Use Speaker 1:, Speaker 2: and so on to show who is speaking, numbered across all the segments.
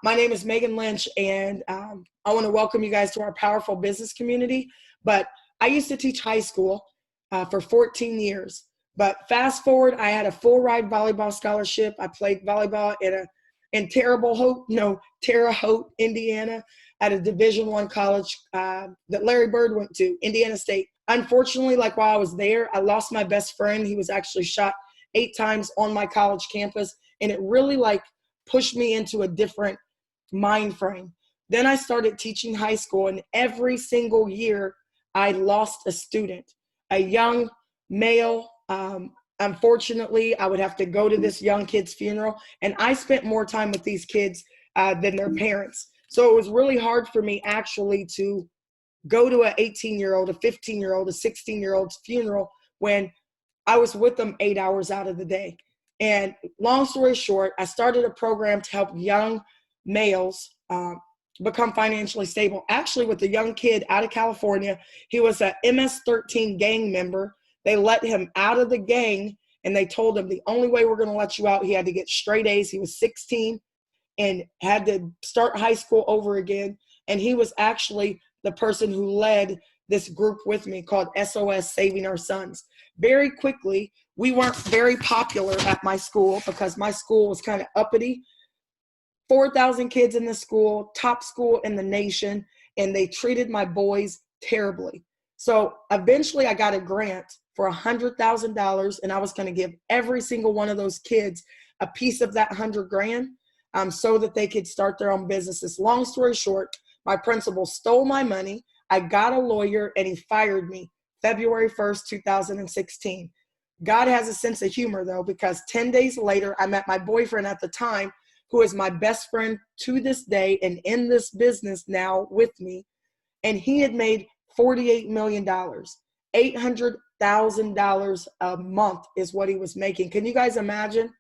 Speaker 1: My name is Megan Lynch, and I want to welcome you guys to our powerful business community. But I used to teach high school for 14 years. But fast forward, I had a full ride volleyball scholarship. I played volleyball in Terre Haute, Indiana, at a Division I college that Larry Bird went to, Indiana State. Unfortunately, like while I was there, I lost my best friend. He was actually shot 8 times on my college campus, and it really pushed me into a different mind frame. Then I started teaching high school, and every single year I lost a student, a young male. Unfortunately, I would have to go to this young kid's funeral, and I spent more time with these kids than their parents. So it was really hard for me actually to go to an 18-year-old, a 15-year-old, a 16-year-old's funeral when I was with them 8 hours out of the day. And long story short, I started a program to help young males become financially stable. Actually, with a young kid out of California, he was a MS-13 gang member. They let him out of the gang, and they told him the only way we're going to let you out, he had to get straight A's. He was 16 and had to start high school over again. And he was actually the person who led this group with me called SOS Saving Our Sons. Very quickly, we weren't very popular at my school because my school was kind of uppity. 4,000 kids in the school, top school in the nation, and they treated my boys terribly. So eventually I got a grant for $100,000, and I was going to give every single one of those kids a piece of that $100,000 so that they could start their own businesses. Long story short, my principal stole my money. I got a lawyer, and he fired me February 1st, 2016. God has a sense of humor, though, because 10 days later, I met my boyfriend at the time, who is my best friend to this day and in this business now with me. And he had made $48 million. $800,000 a month is what he was making. Can you guys imagine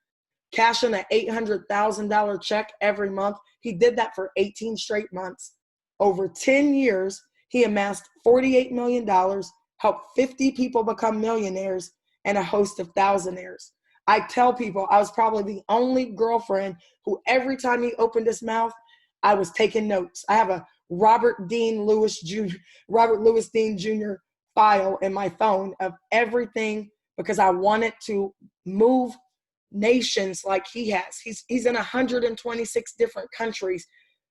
Speaker 1: cashing an $800,000 check every month? He did that for 18 straight months. Over 10 years, he amassed $48 million, helped 50 people become millionaires, and a host of thousandaires. I tell people I was probably the only girlfriend who every time he opened his mouth, I was taking notes. I have a Robert Louis Dean Jr. file in my phone of everything because I wanted to move nations like he has. He's in 126 different countries,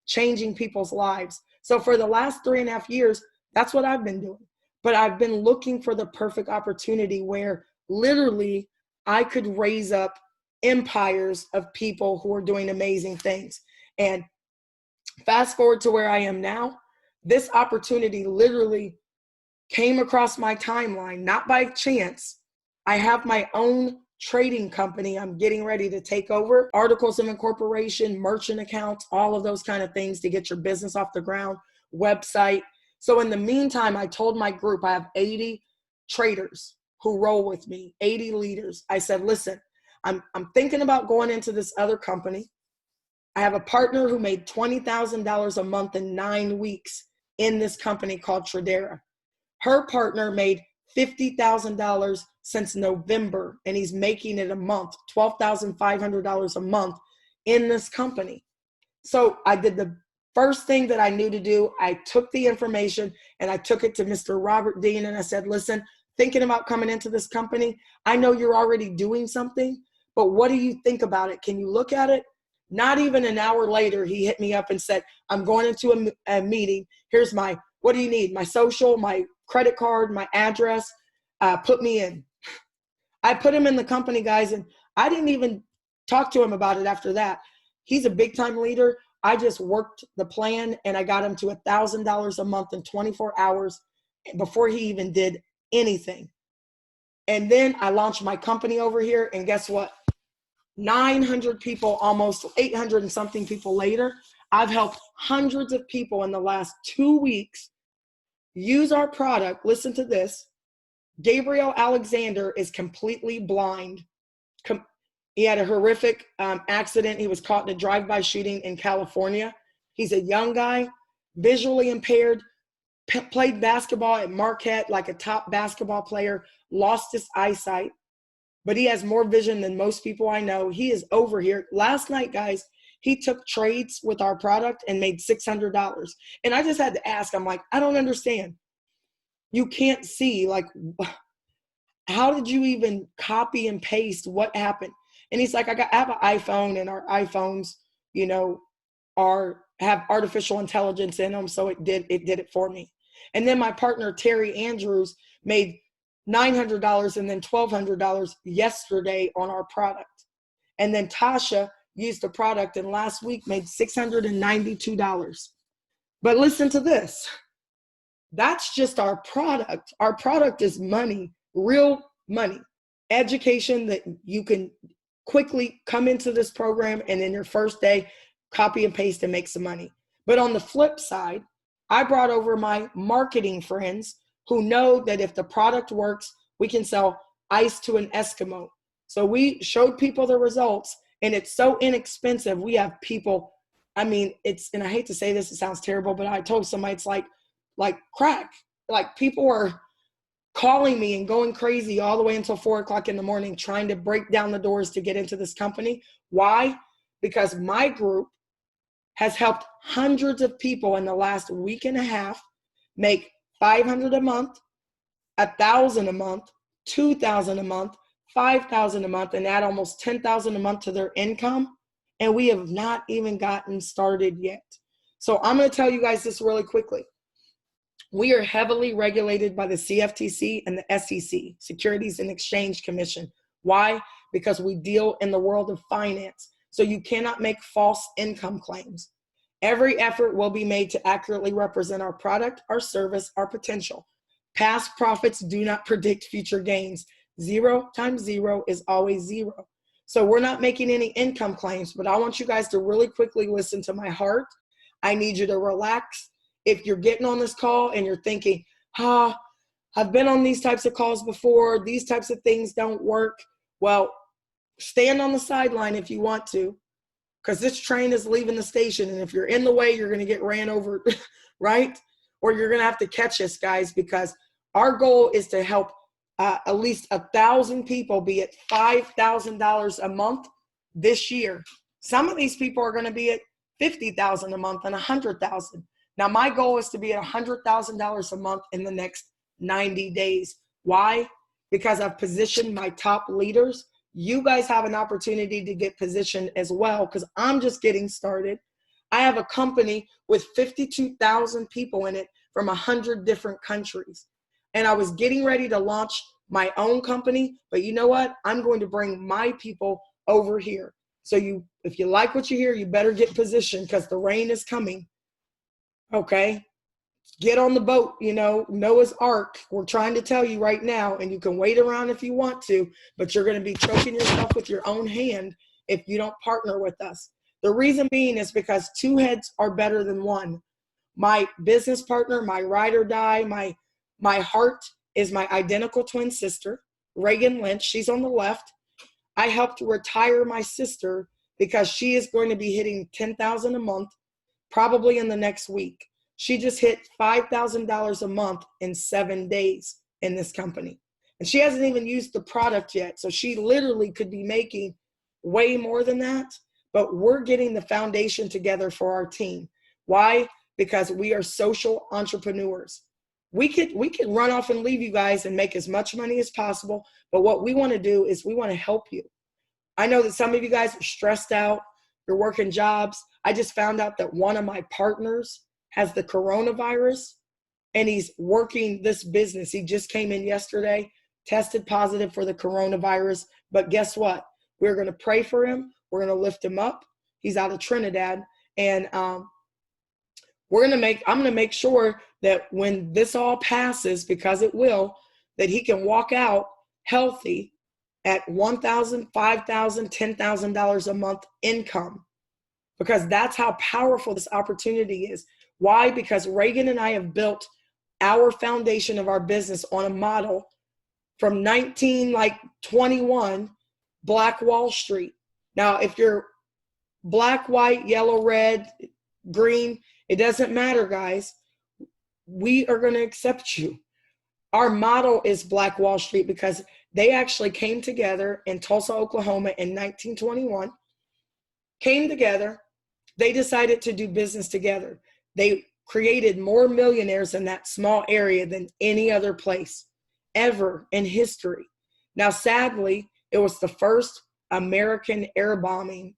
Speaker 1: changing people's lives. So for the last 3.5 years, that's what I've been doing. But I've been looking for the perfect opportunity where literally I could raise up empires of people who are doing amazing things. And fast forward to where I am now, this opportunity literally came across my timeline, not by chance. I have my own trading company I'm getting ready to take over, articles of incorporation, merchant accounts, all of those kind of things to get your business off the ground, website. So in the meantime, I told my group, I have 80 traders who roll with me, 80 leaders. I said, listen, I'm thinking about going into this other company. I have a partner who made $20,000 a month in 9 weeks in this company called Tradera. Her partner made $50,000 since November, and he's making it a month, $12,500 a month in this company. So I did the first thing that I knew to do. I took the information and I took it to Mr. Robert Dean, and I said, listen, thinking about coming into this company, I know you're already doing something, but what do you think about it? Can you look at it? Not even an hour later, he hit me up and said, I'm going into a meeting. Here's what do you need? My social, my credit card, my address, put me in. I put him in the company, guys, and I didn't even talk to him about it after that. He's a big time leader. I just worked the plan, and I got him to $1,000 a month in 24 hours before he even did anything. And then I launched my company over here, and guess what? 900 people, almost 800 and something people later, I've helped hundreds of people in the last 2 weeks use our product. Listen to this. Gabriel Alexander is completely blind. He had a horrific accident. He was caught in a drive-by shooting in California. He's a young guy, visually impaired, played basketball at Marquette like a top basketball player, lost his eyesight, but he has more vision than most people I know. He is over here. Last night, guys, he took trades with our product and made $600. And I just had to ask, I'm like, I don't understand. You can't see, like, how did you even copy and paste what happened? And he's like, I have an iPhone, and our iPhones, you know, have artificial intelligence in them, so it did it for me. And then my partner Terry Andrews made $900 and then $1,200 yesterday on our product. And then Tasha used the product and last week made $692. But listen to this. That's just our product. Our product is money, real money, education that you can quickly come into this program and in your first day, copy and paste and make some money. But on the flip side, I brought over my marketing friends who know that if the product works, we can sell ice to an Eskimo. So we showed people the results, and it's so inexpensive. We have people, I mean, and I hate to say this, it sounds terrible, but I told somebody it's like crack. Like, people are calling me and going crazy all the way until 4 o'clock in the morning, trying to break down the doors to get into this company. Why? Because my group has helped hundreds of people in the last week and a half make $500 a month, $1,000 a month, $2,000 a month, $5,000 a month, and add almost $10,000 a month to their income. And we have not even gotten started yet. So I'm going to tell you guys this really quickly. We are heavily regulated by the CFTC and the SEC, Securities and Exchange Commission. Why? Because we deal in the world of finance. So you cannot make false income claims. Every effort will be made to accurately represent our product, our service, our potential. Past profits do not predict future gains. 0 times 0 is always 0. So we're not making any income claims, but I want you guys to really quickly listen to my heart. I need you to relax. If you're getting on this call and you're thinking, I've been on these types of calls before, these types of things don't work. Well, stand on the sideline if you want to, because this train is leaving the station. And if you're in the way, you're going to get ran over, right? Or you're going to have to catch us, guys, because our goal is to help at least 1,000 people be at $5,000 a month this year. Some of these people are going to be at $50,000 a month and $100,000. Now, my goal is to be at $100,000 a month in the next 90 days. Why? Because I've positioned my top leaders. You guys have an opportunity to get positioned as well, because I'm just getting started. I have a company with 52,000 people in it from 100 different countries. And I was getting ready to launch my own company, but you know what? I'm going to bring my people over here. So if you like what you hear, you better get positioned, because the rain is coming. Okay, get on the boat, Noah's Ark. We're trying to tell you right now, and you can wait around if you want to, but you're going to be choking yourself with your own hand if you don't partner with us. The reason being is because 2 heads are better than 1. My business partner, my ride or die, my heart is my identical twin sister, Reagan Lynch. She's on the left. I helped retire my sister because she is going to be hitting $10,000 a month probably in the next week. She just hit $5,000 a month in 7 days in this company. And she hasn't even used the product yet. So she literally could be making way more than that. But we're getting the foundation together for our team. Why? Because we are social entrepreneurs. We could run off and leave you guys and make as much money as possible. But what we want to do is we want to help you. I know that some of you guys are stressed out. You're working jobs. I just found out that one of my partners has the coronavirus, and he's working this business. He just came in yesterday, tested positive for the coronavirus. But guess what? We're going to pray for him. We're going to lift him up. He's out of Trinidad. And I'm going to make sure that when this all passes, because it will, that he can walk out healthy at $1,000, $5,000, $10,000 a month income, because that's how powerful this opportunity is. Why? Because Reagan and I have built our foundation of our business on a model from 1921, Black Wall Street. Now, if you're black, white, yellow, red, green, it doesn't matter, guys. We are going to accept you. Our model is Black Wall Street because they actually came together in Tulsa, Oklahoma in 1921, came together, They decided to do business together. They created more millionaires in that small area than any other place ever in history. Now, sadly, it was the first American air bombing.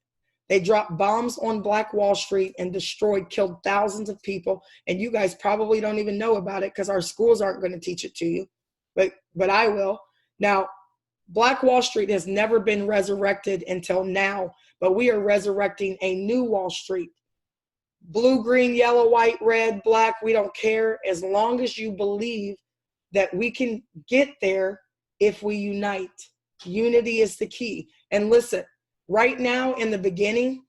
Speaker 1: They dropped bombs on Black Wall Street and killed thousands of people. And you guys probably don't even know about it because our schools aren't going to teach it to you, but I will. Now, Black Wall Street has never been resurrected until now, but we are resurrecting a new Wall Street. Blue, green, yellow, white, red, black, we don't care, as long as you believe that we can get there if we unite. Unity is the key. And listen, right now in the beginning,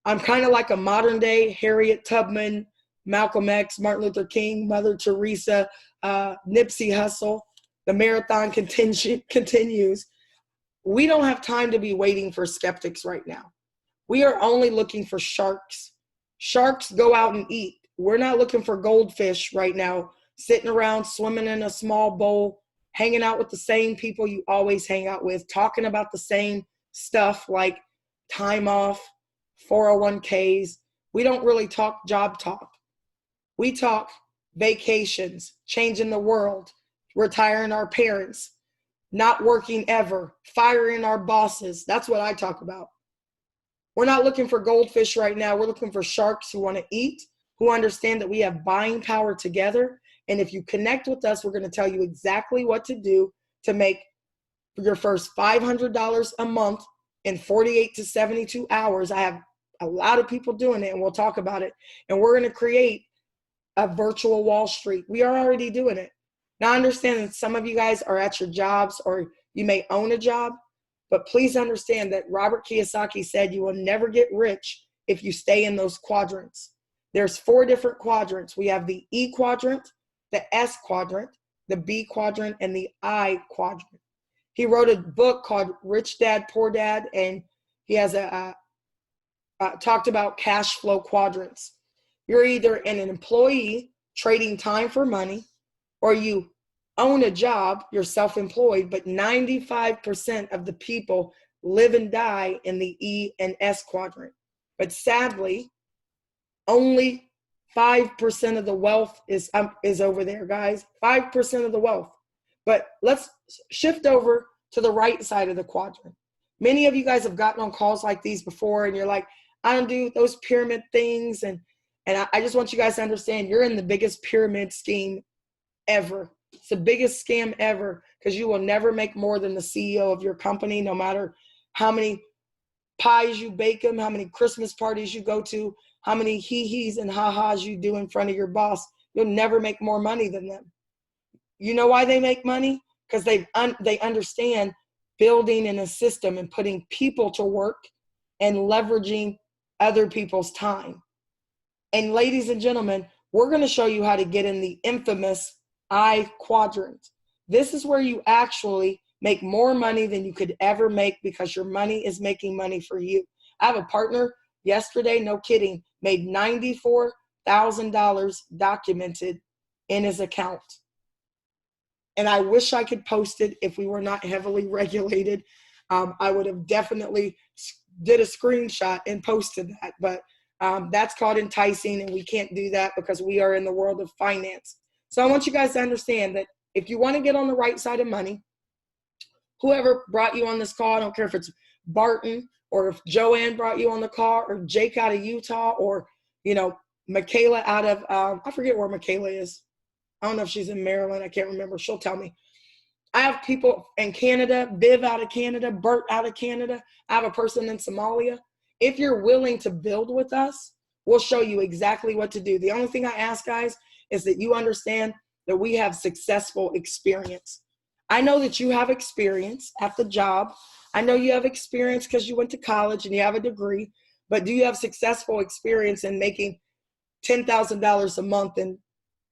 Speaker 1: I'm kind of like a modern day Harriet Tubman, Malcolm X, Martin Luther King, Mother Teresa, Nipsey Hussle. The marathon continues. We don't have time to be waiting for skeptics right now. We are only looking for sharks. Sharks go out and eat. We're not looking for goldfish right now, sitting around swimming in a small bowl, hanging out with the same people you always hang out with, talking about the same stuff like time off, 401ks. We don't really talk job talk. We talk vacations, changing the world, retiring our parents, not working ever, firing our bosses. That's what I talk about. We're not looking for goldfish right now. We're looking for sharks who want to eat, who understand that we have buying power together. And if you connect with us, we're going to tell you exactly what to do to make your first $500 a month in 48 to 72 hours. I have a lot of people doing it, and we'll talk about it. And we're going to create a virtual Wall Street. We are already doing it. Now, I understand that some of you guys are at your jobs or you may own a job, but please understand that Robert Kiyosaki said you will never get rich if you stay in those quadrants. There's 4 different quadrants. We have the E quadrant, the S quadrant, the B quadrant, and the I quadrant. He wrote a book called Rich Dad, Poor Dad, and he has talked about cash flow quadrants. You're either an employee trading time for money, or you own a job, you're self-employed, but 95% of the people live and die in the E and S quadrant. But sadly, only 5% of the wealth is over there, guys. 5% of the wealth. But let's shift over to the right side of the quadrant. Many of you guys have gotten on calls like these before, and you're like, I don't do those pyramid things. And I just want you guys to understand, you're in the biggest pyramid scheme ever. It's the biggest scam ever, because you will never make more than the CEO of your company, no matter how many pies you bake them, how many Christmas parties you go to, how many hee-hees and ha-has you do in front of your boss. You'll never make more money than them. You know why they make money? Because they understand building in a system and putting people to work and leveraging other people's time. And ladies and gentlemen, we're going to show you how to get in the infamous I quadrant. This is where you actually make more money than you could ever make, because your money is making money for you. I have a partner yesterday, no kidding, made $94,000 documented in his account. And I wish I could post it if we were not heavily regulated. I would have definitely did a screenshot and posted that, but that's called enticing, and we can't do that because we are in the world of finance. So I want you guys to understand that if you want to get on the right side of money, whoever brought you on this call, I don't care if it's Barton or if Joanne brought you on the call, or Jake out of Utah, or, Michaela out of, I forget where Michaela is. I don't know if she's in Maryland. I can't remember. She'll tell me. I have people in Canada, Viv out of Canada, Bert out of Canada. I have a person in Somalia. If you're willing to build with us, we'll show you exactly what to do. The only thing I ask, guys, is that you understand that we have successful experience. I know that you have experience at the job. I know you have experience because you went to college and you have a degree, but do you have successful experience in making $10,000 a month in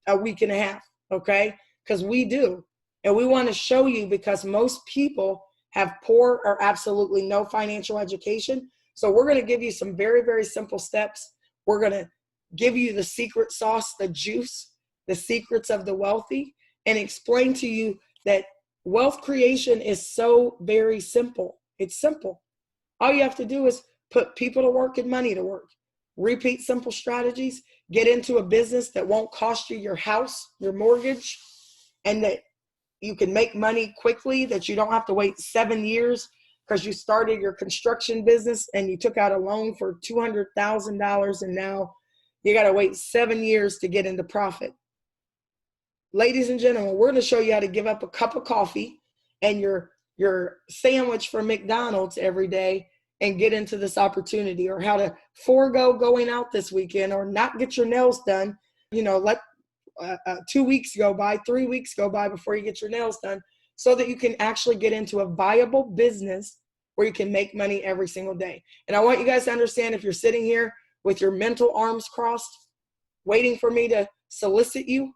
Speaker 1: a week and a half? Okay? Because we do. And we want to show you, because most people have poor or absolutely no financial education. So we're going to give you some very, very simple steps. We're going to give you the secret sauce, the juice, the secrets of the wealthy, and explain to you that wealth creation is so very simple. It's simple. All you have to do is put people to work and money to work. repeat simple strategies, get into a business that won't cost you your house, your mortgage, and that you can make money quickly, that you don't have to wait 7 years because you started your construction business and you took out a loan for $200,000 and now you got to wait 7 years to get into profit. Ladies and gentlemen, we're going to show you how to give up a cup of coffee and your sandwich from McDonald's every day and get into this opportunity, or how to forego going out this weekend or not get your nails done. Let 2 weeks go by, 3 weeks go by before you get your nails done, so that you can actually get into a viable business where you can make money every single day. And I want you guys to understand, if you're sitting here with your mental arms crossed, waiting for me to solicit you,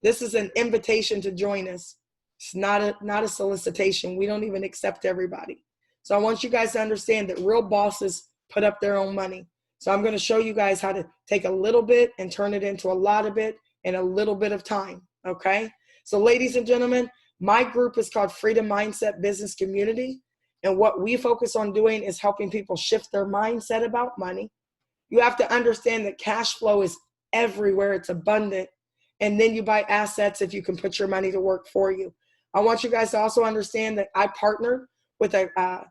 Speaker 1: this is an invitation to join us. It's not a solicitation. We don't even accept everybody. So I want you guys to understand that real bosses put up their own money. So I'm going to show you guys how to take a little bit and turn it into a lot of it in a little bit of time, okay? So ladies and gentlemen, my group is called Freedom Mindset Business Community. And what we focus on doing is helping people shift their mindset about money. You have to understand that cash flow is everywhere. It's abundant. And then you buy assets if you can put your money to work for you. I want you guys to also understand that I partnered with a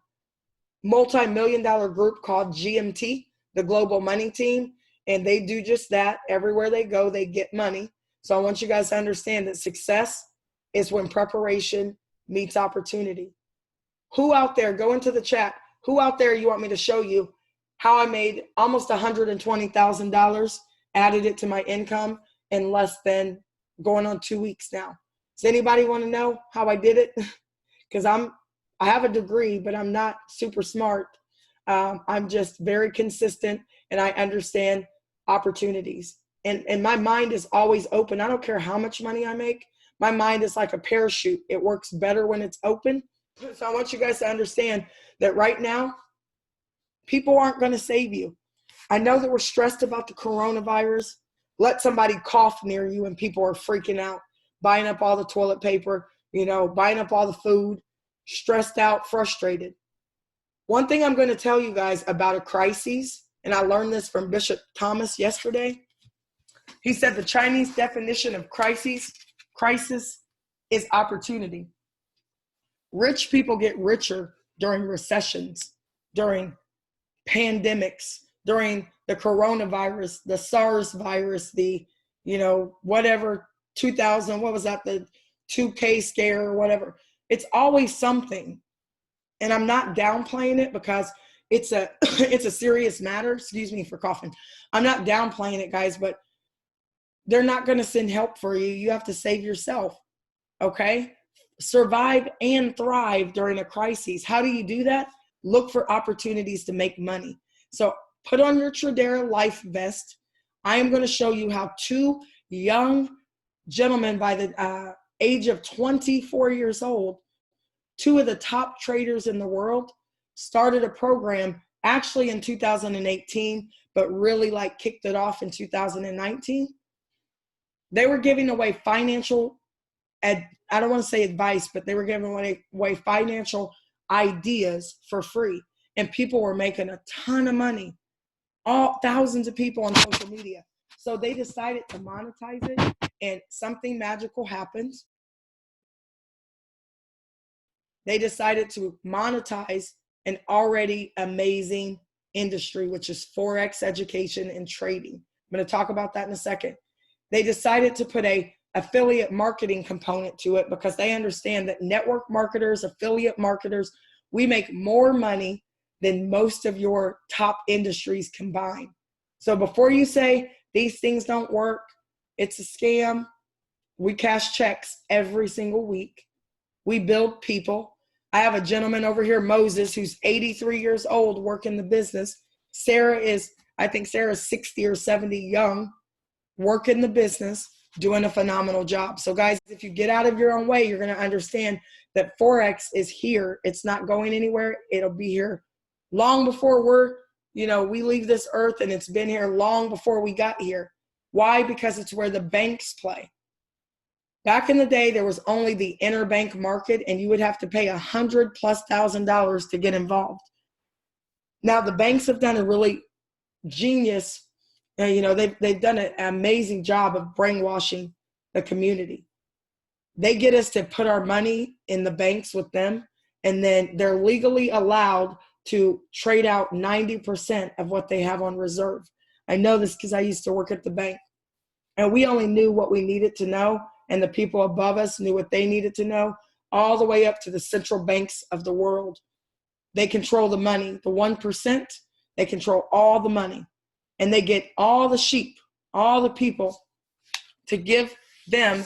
Speaker 1: multi-million-dollar group called GMT, the Global Money Team, and they do just that. Everywhere they go, they get money. So I want you guys to understand that success is when preparation meets opportunity. Who out there, go into the chat, who out there you want me to show you how I made almost $120,000, added it to my income in less than going on 2 weeks now? Does anybody want to know how I did it? Because I have a degree, but I'm not super smart. I'm just very consistent, and I understand opportunities. And my mind is always open. I don't care how much money I make. My mind is like a parachute. It works better when it's open. So I want you guys to understand that right now, people aren't going to save you. I know that we're stressed about the coronavirus. Let somebody cough near you and people are freaking out, buying up all the toilet paper, buying up all the food, stressed out, frustrated. One thing I'm going to tell you guys about a crisis, and I learned this from Bishop Thomas yesterday. He said the Chinese definition of crisis is opportunity. Rich people get richer during recessions, during pandemics, during the coronavirus, the SARS virus, the, whatever, 2000, what was that, the 2K scare or whatever. It's always something. And I'm not downplaying it because it's a serious matter. Excuse me for coughing. I'm not downplaying it, guys, but they're not going to send help for you. You have to save yourself, okay? Survive and thrive during a crisis. How do you do that? Look for opportunities to make money. So put on your Tradera life vest. I am going to show you how two young gentlemen by the age of 24 years old, two of the top traders in the world, started a program actually in 2018, but really kicked it off in 2019. They were giving away financial, I don't want to say advice, but they were giving away financial ideas for free. And people were making a ton of money, thousands of people on social media. So they decided to monetize it, and something magical happens. They decided to monetize an already amazing industry, which is Forex education and trading. I'm going to talk about that in a second. They decided to put a affiliate marketing component to it because they understand that network marketers, affiliate marketers, we make more money than most of your top industries combined. So before you say these things don't work, it's a scam, we cash checks every single week. We build people. I have a gentleman over here, Moses, who's 83 years old, working the business. I think Sarah's 60 or 70 young, working the business, doing a phenomenal job. So guys, if you get out of your own way, you're going to understand that Forex is here. It's not going anywhere. It'll be here long before we leave this earth, and it's been here long before we got here. Why? Because it's where the banks play. Back in the day, there was only the interbank market, and you would have to pay $100,000+ to get involved. Now, the banks have done a really genius. You know, they've done an amazing job of brainwashing the community. They get us to put our money in the banks with them, and then they're legally allowed to trade out 90% of what they have on reserve. I know this because I used to work at the bank, and we only knew what we needed to know, and the people above us knew what they needed to know, all the way up to the central banks of the world. They control the money. The 1%, they control all the money, and they get all the sheep, all the people to give them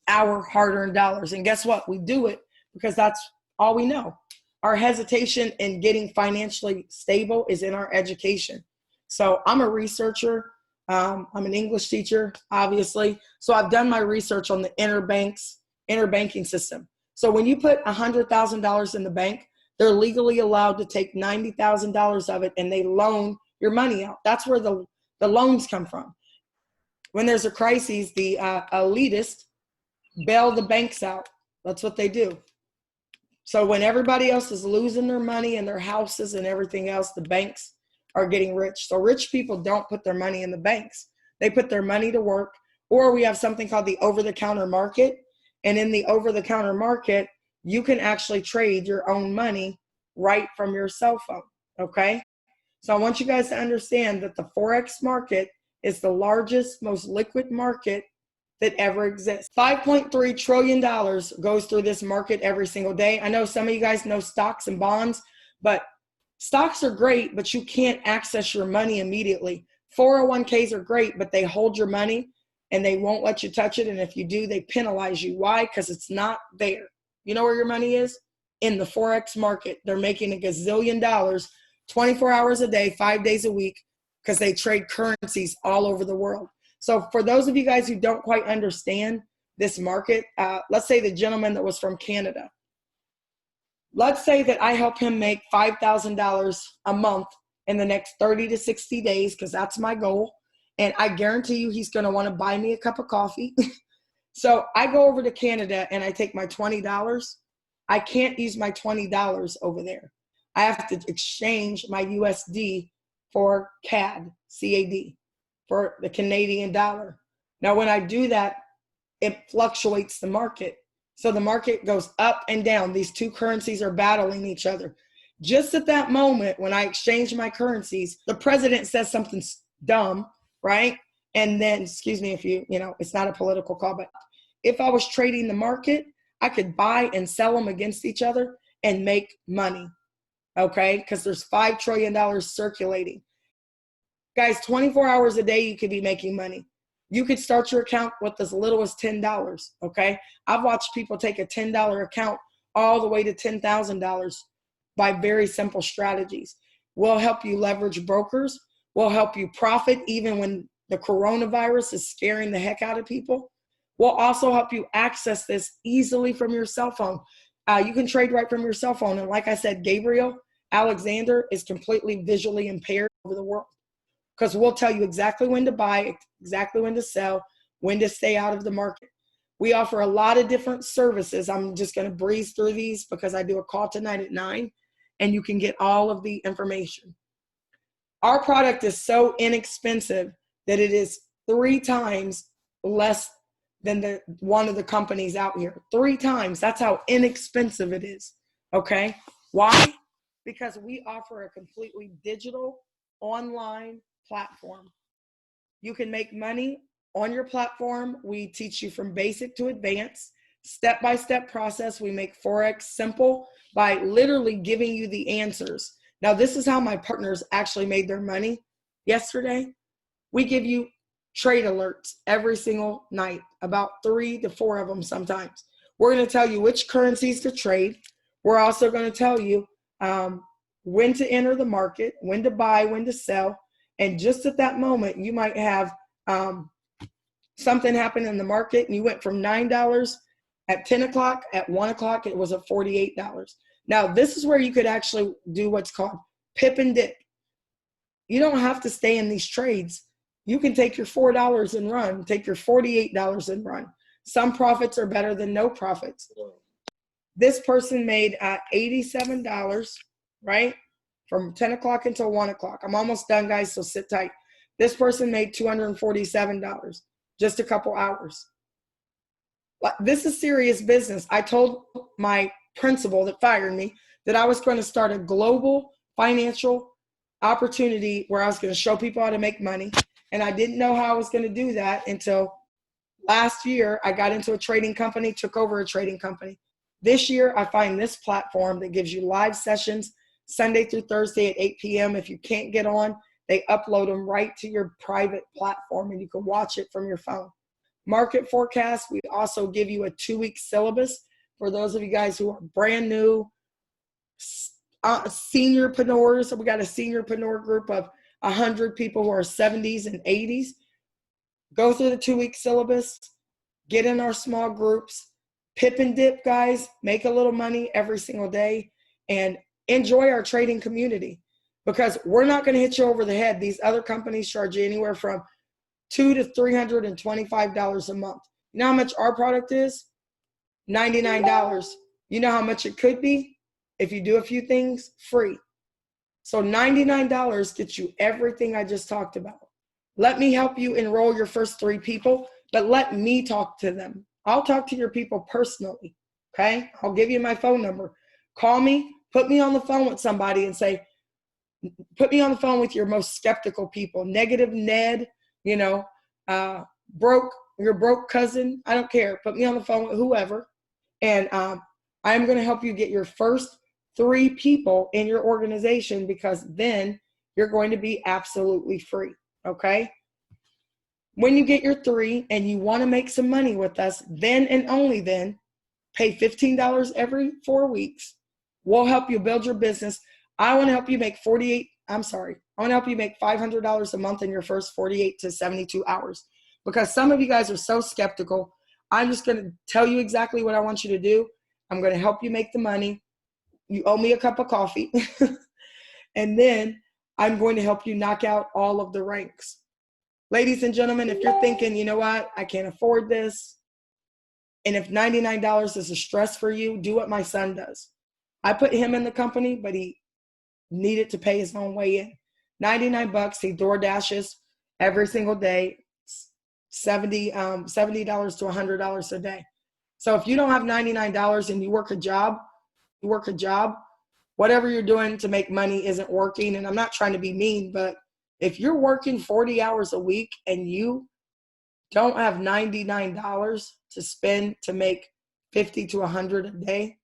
Speaker 1: our hard-earned dollars. And guess what? We do it because that's all we know. Our hesitation in getting financially stable is in our education. So I'm a researcher. I'm an English teacher, obviously. So I've done my research on the interbanking system. So when you put $100,000 in the bank, they're legally allowed to take $90,000 of it, and they loan your money out. That's where the loans come from. When there's a crisis, the elitists bail the banks out. That's what they do. So when everybody else is losing their money and their houses and everything else, the banks are getting rich. So rich people don't put their money in the banks. They put their money to work. Or we have something called the over-the-counter market. And in the over-the-counter market, you can actually trade your own money right from your cell phone, okay? So I want you guys to understand that the Forex market is the largest, most liquid market that ever exists. $5.3 trillion goes through this market every single day. I know some of you guys know stocks and bonds, but stocks are great, but you can't access your money immediately. 401ks are great, but they hold your money and they won't let you touch it. And if you do, they penalize you. Why? Because it's not there. You know where your money is? In the Forex market. They're making a gazillion dollars 24 hours a day, 5 days a week, because they trade currencies all over the world. So for those of you guys who don't quite understand this market, let's say the gentleman that was from Canada. Let's say that I help him make $5,000 a month in the next 30 to 60 days, because that's my goal. And I guarantee you he's going to want to buy me a cup of coffee. So I go over to Canada and I take my $20. I can't use my $20 over there. I have to exchange my USD for CAD, C-A-D, for the Canadian dollar. Now, when I do that, it fluctuates the market. So the market goes up and down. These two currencies are battling each other. Just at that moment, when I exchange my currencies, the president says something dumb, right? And then, excuse me if you know, it's not a political call, but if I was trading the market, I could buy and sell them against each other and make money, okay? Because there's $5 trillion circulating. Guys, 24 hours a day, you could be making money. You could start your account with as little as $10, okay? I've watched people take a $10 account all the way to $10,000 by very simple strategies. We'll help you leverage brokers. We'll help you profit even when the coronavirus is scaring the heck out of people. We'll also help you access this easily from your cell phone. You can trade right from your cell phone. And like I said, Gabriel Alexander is completely visually impaired over the world, because we'll tell you exactly when to buy, exactly when to sell, when to stay out of the market. We offer a lot of different services. I'm just going to breeze through these because I do a call tonight at 9, and you can get all of the information. Our product is so inexpensive that it is 3 times less than one of the companies out here. 3 times. That's how inexpensive it is. Okay? Why? Because we offer a completely digital, online platform. You can make money on your platform. We teach you from basic to advanced, step-by-step process. We make Forex simple by literally giving you the answers. Now, this is how my partners actually made their money yesterday. We give you trade alerts every single night, about 3 to 4 of them sometimes. We're going to tell you which currencies to trade. We're also going to tell you when to enter the market, when to buy, when to sell. And just at that moment, you might have something happen in the market, and you went from $9 at 10 o'clock, at 1 o'clock, it was at $48. Now, this is where you could actually do what's called pip and dip. You don't have to stay in these trades. You can take your $4 and run, take your $48 and run. Some profits are better than no profits. This person made $87, right? from 10 o'clock until 1 o'clock. I'm almost done, guys, so sit tight. This person made $247, just a couple hours. This is serious business. I told my principal that fired me that I was going to start a global financial opportunity where I was going to show people how to make money. And I didn't know how I was going to do that until last year. I got into a trading company, took over a trading company. This year, I find this platform that gives you live sessions Sunday through Thursday at 8 p.m. If you can't get on, they upload them right to your private platform and you can watch it from your phone. Market forecast, we also give you a 2-week syllabus for those of you guys who are brand new, seniorpreneurs. We got a seniorpreneur group of 100 people who are 70s and 80s. Go through the 2-week syllabus, get in our small groups, pip and dip, guys, make a little money every single day, and enjoy our trading community, because we're not going to hit you over the head. These other companies charge you anywhere from $200 to $325 a month. You know how much our product is? $99. You know how much it could be if you do a few things? Free. So $99 gets you everything I just talked about. Let me help you enroll your first 3 people, but let me talk to them. I'll talk to your people personally, okay? I'll give you my phone number. Call me, put me on the phone with somebody and say, put me on the phone with your most skeptical people. Negative Ned, you know, your broke cousin, I don't care. Put me on the phone with whoever, and I'm going to help you get your first 3 people in your organization, because then you're going to be absolutely free, okay? When you get your 3 and you want to make some money with us, then and only then, pay $15 every 4 weeks. We'll help you build your business. I want to help you make I want to help you make $500 a month in your first 48 to 72 hours. Because some of you guys are so skeptical. I'm just going to tell you exactly what I want you to do. I'm going to help you make the money. You owe me a cup of coffee. And then I'm going to help you knock out all of the ranks. Ladies and gentlemen, if you're thinking, you know what, I can't afford this, and if $99 is a stress for you, do what my son does. I put him in the company, but he needed to pay his own way in. $99, he door dashes every single day, $70 to $100 a day. So if you don't have $99 and you work a job, whatever you're doing to make money isn't working. And I'm not trying to be mean, but if you're working 40 hours a week and you don't have $99 to spend to make 50 to 100 a day,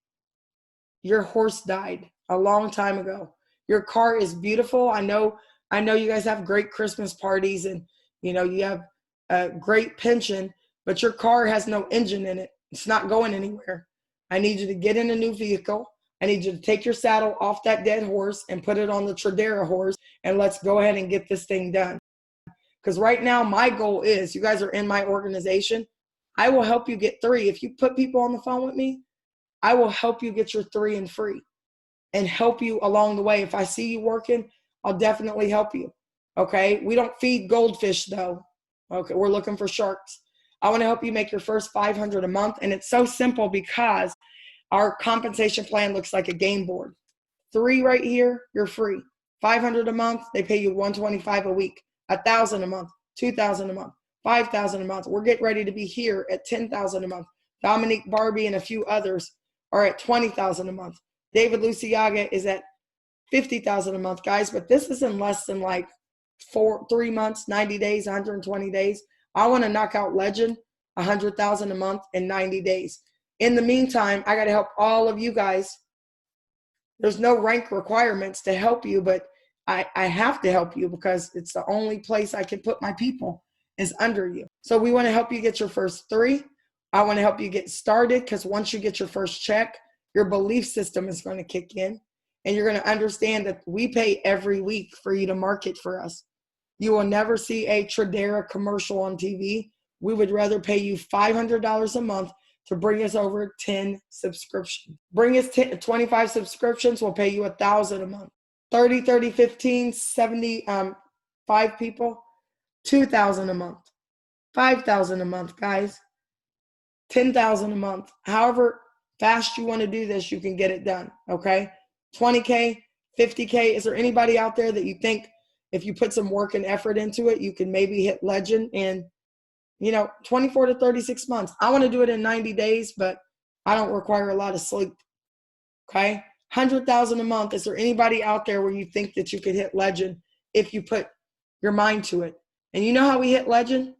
Speaker 1: your horse died a long time ago. Your car is beautiful. I know you guys have great Christmas parties and you have a great pension, but your car has no engine in it. It's not going anywhere. I need you to get in a new vehicle. I need you to take your saddle off that dead horse and put it on the Tradera horse, and let's go ahead and get this thing done. Because right now my goal is, you guys are in my organization, I will help you get 3. If you put people on the phone with me, I will help you get your 3 and free and help you along the way. If I see you working, I'll definitely help you. Okay. We don't feed goldfish though. Okay. We're looking for sharks. I want to help you make your first $500 a month. And it's so simple because our compensation plan looks like a game board. 3 right here, you're free. $500 a month, they pay you $125 a week. $1,000 a month, $2,000 a month, $5,000 a month. We're getting ready to be here at $10,000 a month. Dominique Barbie and a few others are at $20,000 a month. David Luciaga is at $50,000 a month, guys. But this is in less than like 3 months, 90 days, 120 days. I want to knock out Legend, $100,000 a month in 90 days. In the meantime, I got to help all of you guys. There's no rank requirements to help you, but I have to help you because it's the only place I can put my people is under you. So we want to help you get your first 3. I want to help you get started, because once you get your first check, your belief system is going to kick in, and you're going to understand that we pay every week for you to market for us. You will never see a Tradera commercial on TV. We would rather pay you $500 a month to bring us over 10 subscriptions. Bring us 25 subscriptions, we'll pay you $1,000 a month. 30, 15, 75 people, $2,000 a month. $5,000 a month, guys. $10,000 a month. However fast you want to do this, you can get it done, okay? $20K, 50K. Is there anybody out there that you think if you put some work and effort into it, you can maybe hit legend in, 24 to 36 months? I want to do it in 90 days, but I don't require a lot of sleep. Okay. 100,000 a month. Is there anybody out there where you think that you could hit legend if you put your mind to it? And you know how we hit legend?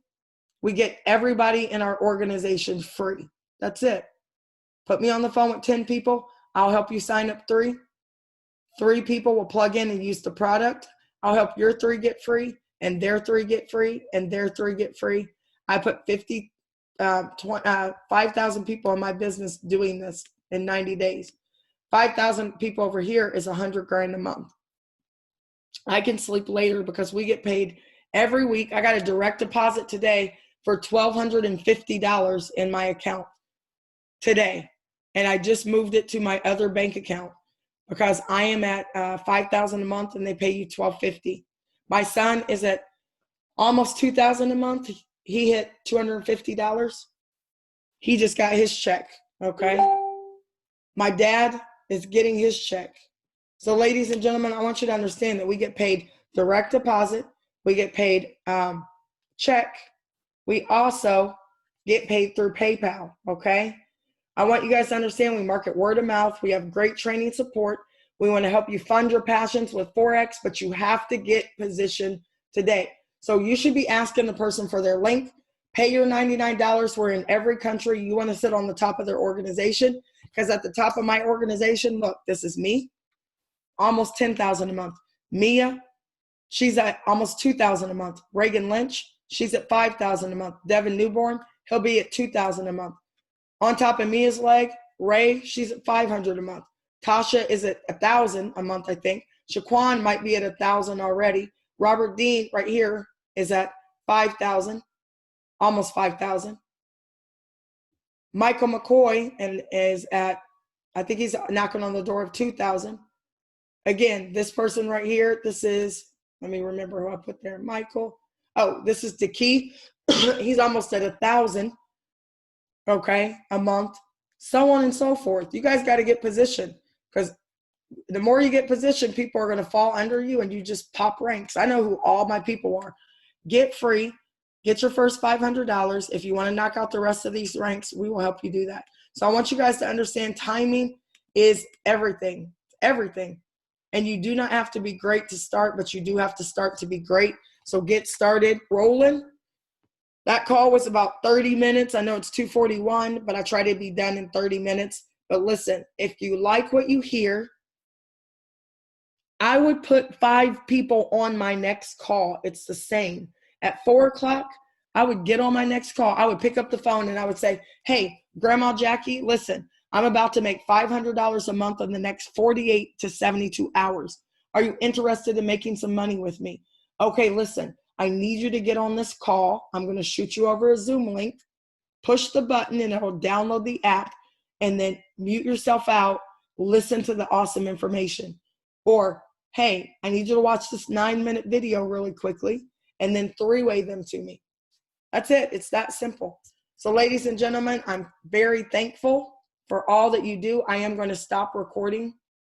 Speaker 1: We get everybody in our organization free. That's it. Put me on the phone with 10 people. I'll help you sign up 3. 3 people will plug in and use the product. I'll help your 3 get free, and their 3 get free, and their 3 get free. I put 5,000 people in my business doing this in 90 days. 5,000 people over here is $100,000 a month. I can sleep later because we get paid every week. I got a direct deposit today for $1,250 in my account today. And I just moved it to my other bank account because I am at $5,000 a month and they pay you $1,250. My son is at almost $2,000 a month. He hit $250. He just got his check. Okay. My dad is getting his check. So ladies and gentlemen, I want you to understand that we get paid direct deposit. We get paid check. We also get paid through PayPal. Okay. I want you guys to understand we market word of mouth. We have great training support. We want to help you fund your passions with Forex, but you have to get positioned today. So you should be asking the person for their link. Pay your $99. We're in every country. You want to sit on the top of their organization, because at the top of my organization, look, this is me, almost $10,000 a month. Mia, she's at almost $2,000 a month. Reagan Lynch, she's at $5,000 a month. Devin Newborn, he'll be at $2,000 a month. On top of Mia's leg, Ray, she's at $500 a month. Tasha is at $1,000 a month, I think. Shaquan might be at $1,000 already. Robert Dean right here is at $5,000, almost $5,000. Michael McCoy is at, I think he's knocking on the door of $2,000. Again, this person right here, this is, let me remember who I put there. Michael. Oh, this is DeKey. He's almost at $1,000. Okay, a month, so on and so forth. You guys got to get positioned, because the more you get positioned, people are going to fall under you and you just pop ranks. I know who all my people are. Get free, get your first $500. If you want to knock out the rest of these ranks, we will help you do that. So I want you guys to understand timing is everything, everything. And you do not have to be great to start, but you do have to start to be great. So get started rolling. That call was about 30 minutes. I know it's 2:41, but I try to be done in 30 minutes. But listen, if you like what you hear, I would put 5 people on my next call. It's the same. At 4 o'clock, I would get on my next call. I would pick up the phone and I would say, hey, Grandma Jackie, listen, I'm about to make $500 a month in the next 48 to 72 hours. Are you interested in making some money with me? Okay, listen. I need you to get on this call. I'm going to shoot you over a Zoom link. Push the button and it'll download the app, and then mute yourself out. Listen to the awesome information. Or, hey, I need you to watch this 9-minute video really quickly, and then 3-way them to me. That's it. It's that simple. So ladies and gentlemen, I'm very thankful for all that you do. I am going to stop recording